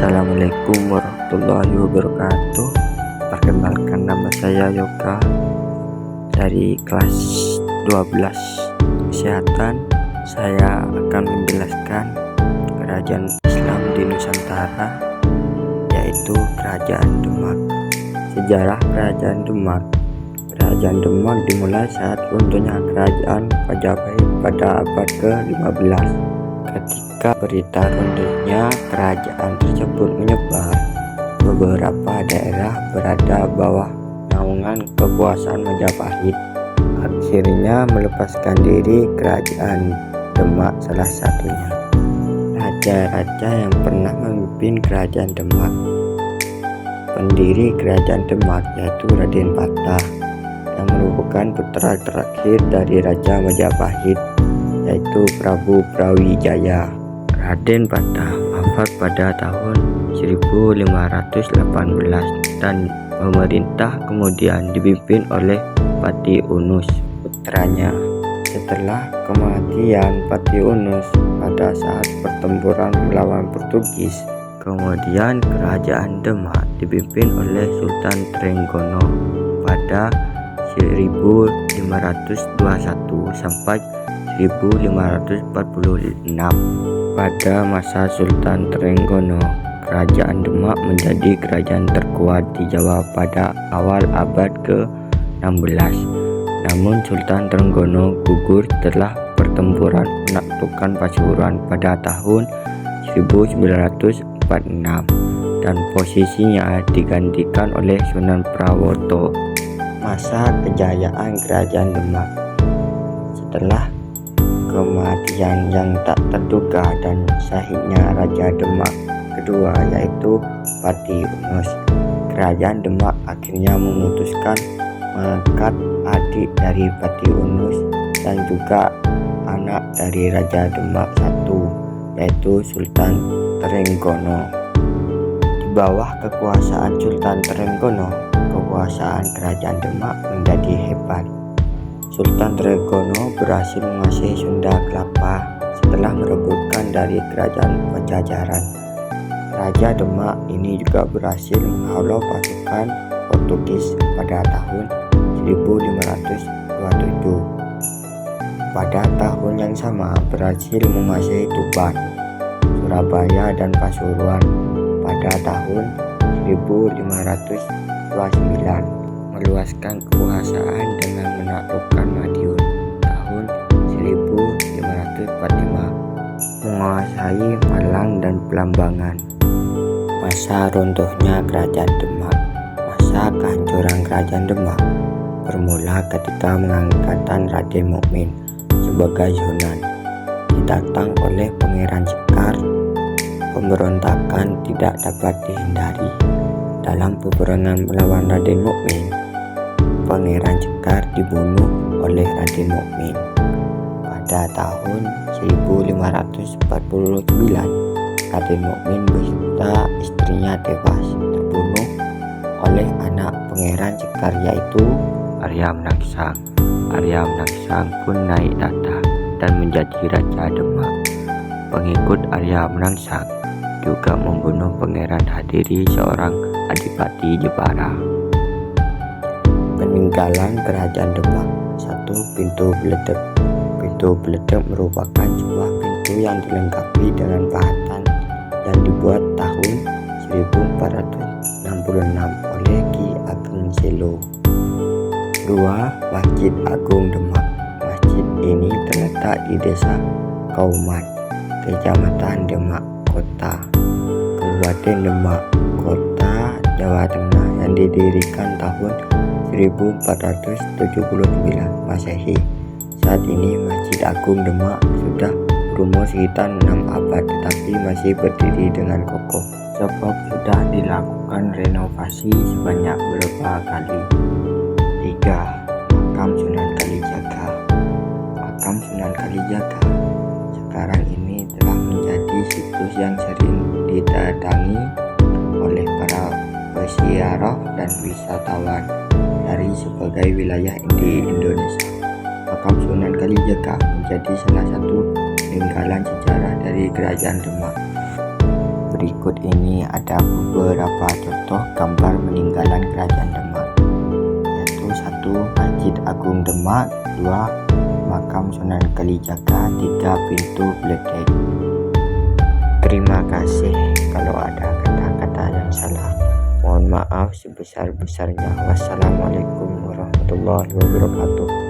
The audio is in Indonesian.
Assalamualaikum warahmatullahi wabarakatuh. Perkenalkan, nama saya Yoga dari kelas 12 Kesehatan. Saya akan menjelaskan kerajaan Islam di Nusantara, yaitu Kerajaan Demak. Sejarah Kerajaan Demak. Kerajaan Demak dimulai saat runtuhnya Kerajaan Majapahit pada abad ke-15. Ketika berita runtuhnya kerajaan tersebut menyebar, beberapa daerah berada bawah naungan kekuasaan Majapahit. Akhirnya melepaskan diri Kerajaan Demak salah satunya. Raja-raja yang pernah memimpin Kerajaan Demak. Pendiri Kerajaan Demak yaitu Raden Patah, yang merupakan putra terakhir dari Raja Majapahit, yaitu Prabu Brawijaya. Raden Patah wafat pada tahun 1518 dan pemerintah kemudian dipimpin oleh Pati Unus, putranya. Setelah kematian Pati Unus pada saat pertempuran melawan Portugis, kemudian Kerajaan Demak dipimpin oleh Sultan Trenggono pada 1521 sampai 1546. Pada masa Sultan Trenggono, Kerajaan Demak menjadi kerajaan terkuat di Jawa pada awal abad ke-16. Namun Sultan Trenggono gugur setelah pertempuran menaklukkan Pasuruan pada tahun 1946 dan posisinya digantikan oleh Sunan Prawoto. Masa kejayaan Kerajaan Demak. Setelah kematian yang tak terduga dan syahidnya Raja Demak kedua yaitu Pati Unus, Kerajaan Demak akhirnya memutuskan mengangkat adik dari Pati Unus dan juga anak dari Raja Demak I, yaitu Sultan Trenggono. Di bawah kekuasaan Sultan Trenggono, kekuasaan Kerajaan Demak menjadi hebat. Sultan Trenggono berhasil menguasai Sunda Kelapa setelah merebutkan dari Kerajaan Pajajaran. Raja Demak ini juga berhasil menghalau pasukan Portugis pada tahun 1527. Pada tahun yang sama berhasil menguasai Tuban, Surabaya dan Pasuruan pada tahun 1529, meluaskan kekuasaan dengan menaklukkan Madiun tahun 1545, menguasai Malang dan Belambangan. Masa runtuhnya Kerajaan Demak. Masa kehancuran Kerajaan Demak bermula ketika pengangkatan Raden Mukmin sebagai Sunan ditantang oleh Pangeran Sekar. Pemberontakan tidak dapat dihindari. Dalam peperangan melawan Raden Mukmin, Pangeran Sekar dibunuh oleh Raden Mukmin. Pada tahun 1549, Raden Mukmin beserta istrinya tewas terbunuh oleh anak Pangeran Sekar yaitu Arya Menangsang. Arya Menangsang pun naik tahta dan menjadi Raja Demak. Pengikut Arya Menangsang juga membunuh Pangeran Hadiri, seorang adipati Jepara. Peninggalan Kerajaan Demak. 1. Pintu Beledek. Pintu Beledek merupakan sebuah pintu yang dilengkapi dengan pahatan yang dibuat tahun 1466 oleh Ki Ageng Selo. 2. Masjid Agung Demak. Masjid ini terletak di Desa Kauman, Kecamatan Demak Kota, Kabupaten Demak Kota, Jawa Tengah, yang didirikan tahun 1479 Masehi. Saat ini Masjid Agung Demak sudah berumur sekitar 6 abad tetapi masih berdiri dengan kokoh sebab sudah dilakukan renovasi sebanyak beberapa kali. 3. Makam Sunan Kalijaga. Makam Sunan Kalijaga sekarang ini telah menjadi situs yang sering didatangi oleh para peziarah dan wisatawan dari sebagai wilayah di Indonesia. Makam Sunan Kalijaga menjadi salah satu peninggalan sejarah dari Kerajaan Demak. Berikut ini ada beberapa contoh gambar peninggalan Kerajaan Demak, yaitu 1. Masjid Agung Demak, 2. Makam Sunan Kalijaga, 3. Pintu Bledek. Terima kasih. Kalau ada kata-kata yang salah, mohon maaf sebesar-besarnya. Wassalamualaikum warahmatullahi wabarakatuh.